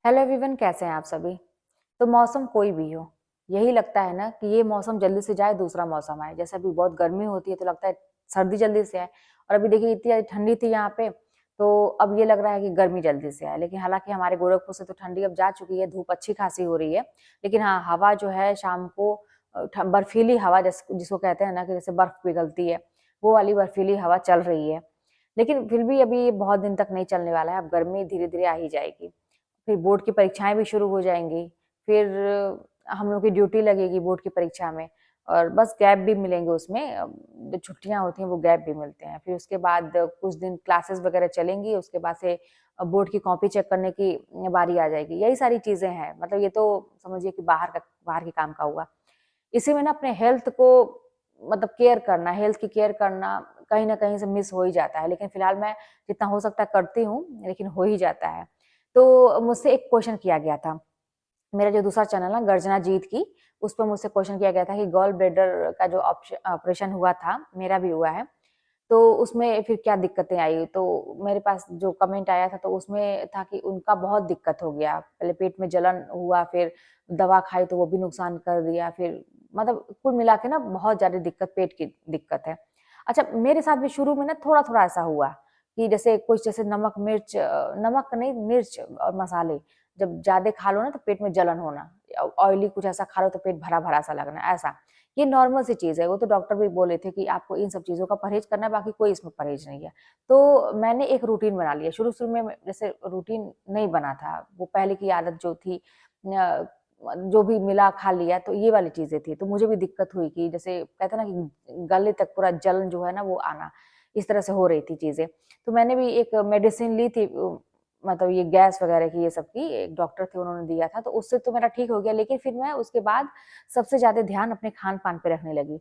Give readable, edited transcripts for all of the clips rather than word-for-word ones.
Hello everyone, कैसे हैं आप सभी। तो मौसम कोई भी हो, यही लगता है ना कि ये मौसम जल्दी से जाए, दूसरा मौसम आए। जैसे अभी बहुत गर्मी होती है तो लगता है सर्दी जल्दी से आए, और अभी देखिए इतनी ठंडी थी यहाँ पे, तो अब ये लग रहा है कि गर्मी जल्दी से आए। लेकिन हालांकि हमारे गोरखपुर से तो ठंडी अब जा चुकी है, धूप अच्छी खासी हो रही है। लेकिन हाँ, हवा जो है शाम को बर्फीली हवा जिसको कहते हैं ना, कि जैसे बर्फ पिघलती है, वो वाली बर्फीली हवा चल रही है। लेकिन फिर भी अभी बहुत दिन तक नहीं चलने वाला है, अब गर्मी धीरे धीरे आ ही जाएगी। फिर बोर्ड की परीक्षाएं भी शुरू हो जाएंगी। फिर हम लोग की ड्यूटी लगेगी बोर्ड की परीक्षा में, और बस गैप भी मिलेंगे उसमें। जो छुट्टियां होती हैं वो गैप भी मिलते हैं। फिर उसके बाद कुछ दिन क्लासेस वगैरह चलेंगी, उसके बाद से बोर्ड की कॉपी चेक करने की बारी आ जाएगी। यही सारी चीजें हैं। मतलब ये तो समझिए कि बाहर के काम का हुआ। इसी में ना अपने हेल्थ को मतलब केयर करना, हेल्थ की केयर करना कहीं ना कहीं से मिस हो ही जाता है। लेकिन फिलहाल मैं जितना हो सकता है करती हूँ, लेकिन हो ही जाता है। तो मुझसे एक क्वेश्चन किया गया था, मेरा जो दूसरा चैनल है गर्जना जीत की, उस पर मुझसे क्वेश्चन किया गया था कि गॉल ब्लेडर का जो ऑपरेशन हुआ था, मेरा भी हुआ है, तो उसमें फिर क्या दिक्कतें आई। तो मेरे पास जो कमेंट आया था तो उसमें था कि उनका बहुत दिक्कत हो गया, पहले पेट में जलन हुआ, फिर दवा खाई तो वो भी नुकसान कर दिया, फिर मतलब कुल मिला के ना बहुत ज्यादा दिक्कत, पेट की दिक्कत है। अच्छा, मेरे साथ भी शुरू में ना थोड़ा थोड़ा ऐसा हुआ कि जैसे कुछ, जैसे नमक मिर्च, नमक नहीं, मिर्च और मसाले जब ज्यादा खा लो ना तो पेट में जलन होना, ऑयली कुछ ऐसा खा लो तो पेट भरा भरा सा लगना, ऐसा। ये नॉर्मल सी चीज है, वो तो डॉक्टर भी बोले थे कि आपको इन सब चीजों का परहेज करना है, बाकी कोई इसमें परहेज नहीं है। तो मैंने एक रूटीन बना लिया। शुरू शुरू में जैसे रूटीन नहीं बना था, वो पहले की आदत जो थी, जो भी मिला खा लिया, तो ये वाली चीजें थी। तो मुझे भी दिक्कत हुई कि जैसे कहते हैं ना कि गले तक पूरा जलन जो है ना वो आना, इस तरह से हो रही थी चीजें। तो मैंने भी एक मेडिसिन ली थी, मतलब ये गैस वगैरह की, ये सब की, एक डॉक्टर थे उन्होंने दिया था, तो उससे तो मेरा ठीक हो गया। लेकिन फिर मैं उसके बाद सबसे ज्यादा ध्यान अपने खान पान पे रखने लगी।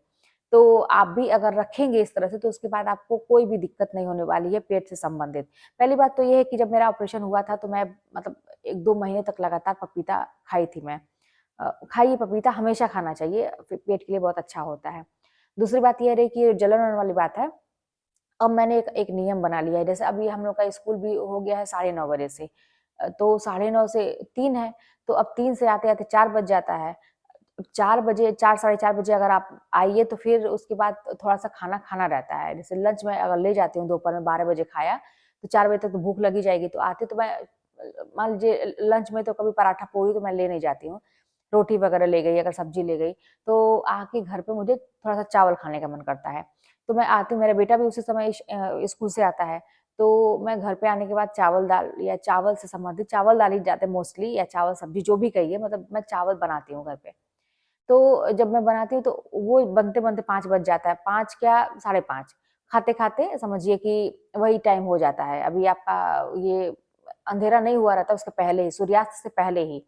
तो आप भी अगर रखेंगे इस तरह से तो उसके बाद आपको कोई भी दिक्कत नहीं होने वाली है पेट से संबंधित। पहली बात तो ये है कि जब मेरा ऑपरेशन हुआ था तो मैं मतलब 1-2 महीने तक लगातार पपीता खाई थी मैं। खाइए, पपीता हमेशा खाना चाहिए, पेट के लिए बहुत अच्छा होता है। दूसरी बात ये रही कि जलन होने वाली बात है, अब मैंने एक एक नियम बना लिया है। जैसे अभी हम लोग का स्कूल भी हो गया है 9:30 बजे से, तो 9:30 से 3 है, तो अब 3 से आते आते 4 बज जाता है। 4 बजे, 4 साढ़े 4 बजे अगर आप आइए तो फिर उसके बाद थोड़ा सा खाना खाना रहता है। जैसे लंच में अगर ले जाती हूँ, दोपहर में 12 बजे खाया, तो 4 बजे तक तो भूख लगी जाएगी। तो आते तो मैं मान लीजिए लंच में तो कभी पराठा पूरी तो मैं ले नहीं जाती हूँ, रोटी वगैरह ले गई, अगर सब्जी ले गई, तो आके घर पे मुझे थोड़ा सा चावल खाने का मन करता है। तो मैं आती हूँ, मेरा बेटा भी उसी समय स्कूल से आता है, तो मैं घर पे आने के बाद चावल दाल, या चावल से संबंधित, चावल दाल ही जाते हैं मोस्टली, या चावल सब्जी जो भी कहिए, मतलब मैं चावल बनाती हूँ घर पे। तो जब मैं बनाती हूँ तो वो बनते-बनते 5 बज जाता है, 5 क्या 5:30, खाते-खाते समझिए कि वही टाइम हो जाता है। अभी आपका ये अंधेरा नहीं हुआ रहता, उसके पहले ही, सूर्यास्त से पहले ही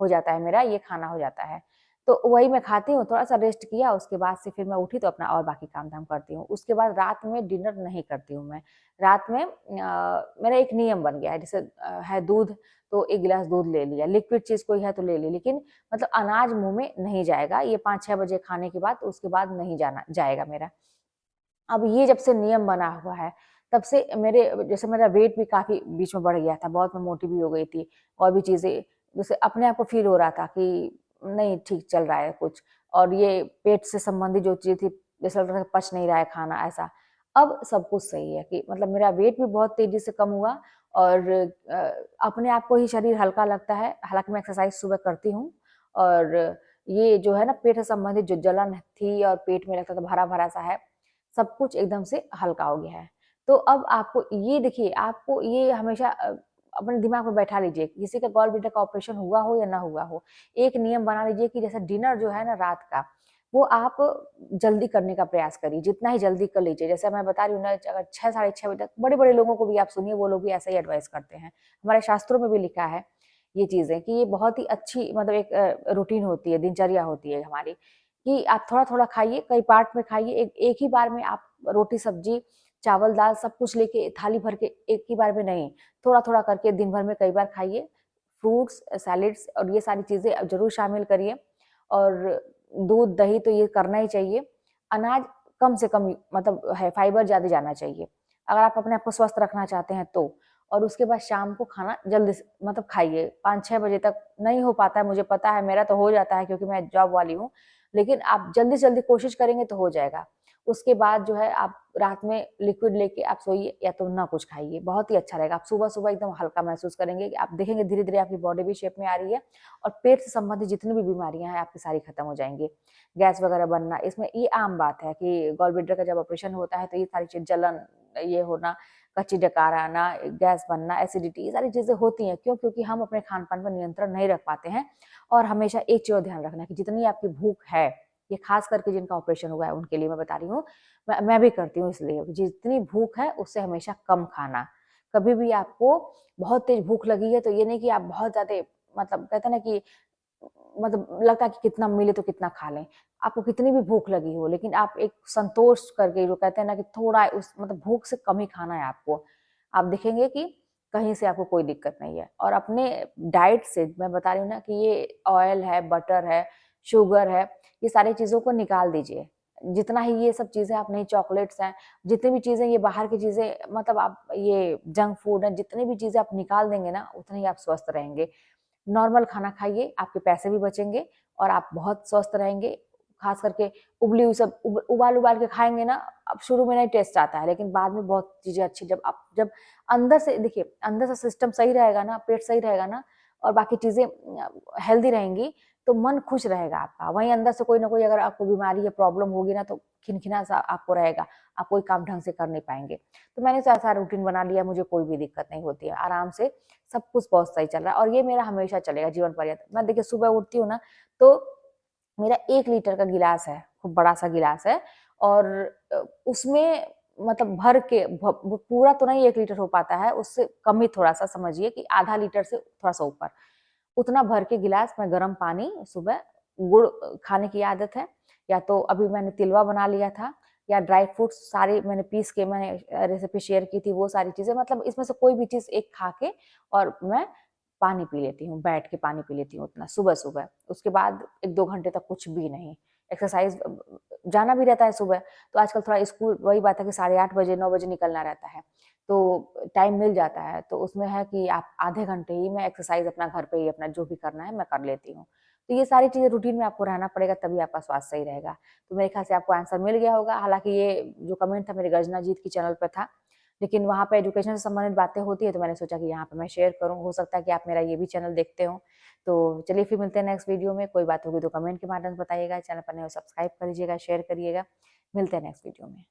हो जाता है मेरा ये खाना हो जाता है। तो वही मैं खाती हूँ, थोड़ा-सा रेस्ट किया, उसके बाद से फिर मैं उठी तो अपना और बाकी काम-धाम करती हूँ। उसके बाद रात में डिनर नहीं करती हूँ मैं। रात में मेरा एक नियम बन गया है, जैसे है दूध, तो 1 गिलास दूध ले लिया, लिक्विड चीज़ कोई है तो ले ली, लेकिन मतलब अनाज मुँह में नहीं जाएगा। ये 5-6 बजे खाने के बाद, उसके बाद नहीं जाना जाएगा मेरा। अब ये जब से नियम बना हुआ है, तब से मेरे, जैसे मेरा वेट भी काफ़ी बीच में बढ़ गया था, बहुत मैं मोटी भी हो गई थी, और भी चीज़ें, जैसे अपने आप को फ़ील हो रहा था कि नहीं ठीक चल रहा है कुछ, और ये पेट से संबंधित जो चीज़ थी, जैसा लग रहा था पच नहीं रहा है खाना, ऐसा। अब सब कुछ सही है कि मतलब मेरा वेट भी बहुत तेज़ी से कम हुआ, और अपने आप को ही शरीर हल्का लगता है। हालाँकि मैं एक्सरसाइज़ सुबह करती हूँ, और ये जो है ना पेट से संबंधित जो जलन थी और पेट में लगता था भरा-भरा सा है, सब कुछ एकदम से हल्का हो गया है। तो अब आपको ये देखिए, आपको ये हमेशा अपने दिमाग में बैठा लीजिए, किसी का गॉल ब्लैडर का ऑपरेशन हुआ हो या ना हुआ हो, एक नियम बना लीजिए कि जैसे डिनर जो है ना रात का, वो आप जल्दी करने का प्रयास करिए, जितना ही जल्दी कर लीजिए। जैसे मैं बता रही हूँ ना, अगर 6 साढ़े 6 बजे तक, बड़े-बड़े लोगों को भी आप सुनिए, वो लोग भी ऐसा ही एडवाइस करते हैं। हमारे शास्त्रों में भी लिखा है ये चीज़ें, कि ये बहुत ही अच्छी मतलब एक रूटीन होती है, दिनचर्या होती है हमारी, कि आप थोड़ा-थोड़ा खाइए, कई पार्ट में खाइए, एक एक ही बार में आप रोटी, सब्जी, चावल, दाल सब कुछ लेके थाली भर के एक ही बार में नहीं, थोड़ा-थोड़ा करके दिन भर में कई बार खाइए। फ्रूट्स, सैलेड्स और ये सारी चीज़ें ज़रूर शामिल करिए, और दूध, दही तो ये करना ही चाहिए। अनाज कम से कम मतलब है, फाइबर ज़्यादा जाना चाहिए, अगर आप अपने आप को स्वस्थ रखना चाहते हैं तो। और उसके बाद शाम को खाना जल्दी से मतलब खाइए। 5-6 बजे तक नहीं हो पाता है, मुझे पता है, मेरा तो हो जाता है क्योंकि मैं जॉब वाली हूँ, लेकिन आप जल्दी से जल्दी कोशिश करेंगे तो हो जाएगा। उसके बाद जो है आप रात में लिक्विड लेके आप सोइए या तो ना कुछ खाइए, बहुत ही अच्छा रहेगा। आप सुबह-सुबह एकदम हल्का महसूस करेंगे कि आप देखेंगे धीरे-धीरे आपकी बॉडी भी शेप में आ रही है और पेट से संबंधित जितनी भी बीमारियाँ हैं आपकी सारी खत्म हो जाएँगी। गैस वगैरह बनना, इसमें ये आम बात है कि गॉल ब्लैडर का जब ऑपरेशन होता है तो ये सारी चीज़ जलन, ये होना, कच्ची डकार आना, गैस बनना, एसिडिटी, ये सारी चीज़ें होती हैं। क्यों? क्योंकि हम अपने खान-पान पर नियंत्रण नहीं रख पाते हैं। और हमेशा एक चीज़ और ध्यान रखना कि जितनी आपकी भूख है, ये खास करके जिनका ऑपरेशन हुआ है उनके लिए मैं बता रही हूँ, मैं भी करती हूँ इसलिए, जितनी भूख है उससे हमेशा कम खाना। कभी भी आपको बहुत तेज़ भूख लगी है तो ये नहीं कि आप बहुत ज़्यादा, मतलब कहते हैं ना कि मतलब लगता है कि कितना मिले तो कितना खा लें। आपको कितनी भी भूख लगी हो, लेकिन आप एक संतोष करके, जो कहते हैं ना कि थोड़ा उस मतलब भूख से कम ही खाना है आपको। आप देखेंगे कि कहीं से आपको कोई दिक्कत नहीं है। और अपने डाइट से मैं बता रही हूँ ना कि ये ऑयल है, बटर है, शुगर है, ये सारी चीज़ों को निकाल दीजिए। जितना ही ये सब चीज़ें आप नहीं, चॉकलेट्स हैं, जितनी भी चीज़ें ये बाहर की चीज़ें, मतलब आप ये जंक फूड है, जितनी भी चीज़ें आप निकाल देंगे ना, उतने ही आप स्वस्थ रहेंगे। नॉर्मल खाना खाइए, आपके पैसे भी बचेंगे और आप बहुत स्वस्थ रहेंगे। खास करके उबली हुई सब उबाल-उबाल के खाएँगे ना, अब शुरू में नहीं टेस्ट आता है, लेकिन बाद में बहुत चीज़ें अच्छी, जब अंदर से देखिए, अंदर से सिस्टम सही रहेगा ना, पेट सही रहेगा ना और बाकी चीज़ें हेल्दी रहेंगी, तो मन खुश रहेगा आपका। वहीं अंदर से कोई ना कोई अगर आपको बीमारी या प्रॉब्लम होगी ना, तो खिनखिना-सा आपको रहेगा, आप कोई काम ढंग से कर नहीं पाएँगे। तो मैंने तो ऐसा रूटीन बना लिया, मुझे कोई भी दिक्कत नहीं होती है, आराम से सब कुछ बहुत सही चल रहा है और ये मेरा हमेशा चलेगा जीवन पर्यंत। मैं देखिए सुबह उठती हूँ ना, तो मेरा 1 लीटर का गिलास है, खूब बड़ा-सा गिलास है और उसमें मतलब भर के पूरा तो नहीं 1 लीटर हो पाता है, उससे कम ही थोड़ा-सा समझिए कि आधा लीटर से थोड़ा-सा ऊपर। उतना भर के गिलास मैं गर्म पानी सुबह, गुड़ खाने की आदत है, या तो अभी मैंने तिलवा बना लिया था या ड्राई फ्रूट्स सारे मैंने पीस के मैंने रेसिपी शेयर की थी, वो सारी चीज़ें, मतलब इसमें से कोई भी चीज़ एक खा के और मैं पानी पी लेती हूँ, बैठ के पानी पी लेती हूँ उतना सुबह-सुबह। उसके बाद 1-2 घंटे तक कुछ भी नहीं। एक्सरसाइज़ जाना भी रहता है सुबह, तो आजकल थोड़ा स्कूल वही बात है कि साढ़े 8 बजे 9 बजे निकलना रहता है, तो टाइम मिल जाता है। तो उसमें है कि आप आधे घंटे ही मैं एक्सरसाइज़ अपना घर पे ही अपना जो भी करना है मैं कर लेती हूँ। तो ये सारी चीज़ें रूटीन में आपको रहना पड़ेगा, तभी आपका स्वास्थ्य सही रहेगा। तो मेरे ख्याल से आपको आंसर मिल गया होगा। हालाँकि ये जो कमेंट था मेरे गर्जना जीत की चैनल पे था, लेकिन वहाँ पे एजुकेशन से संबंधित बातें होती है, तो मैंने सोचा कि यहाँ पे मैं शेयर करूँ। हो सकता है कि आप मेरा ये भी चैनल देखते हो। तो चलिए फिर मिलते हैं नेक्स्ट वीडियो में। कोई बात होगी तो कमेंट के माध्यम से बताइएगा। चैनल पर नए हो सब्सक्राइब कर लीजिएगा, शेयर करिएगा। मिलते हैं नेक्स्ट वीडियो में।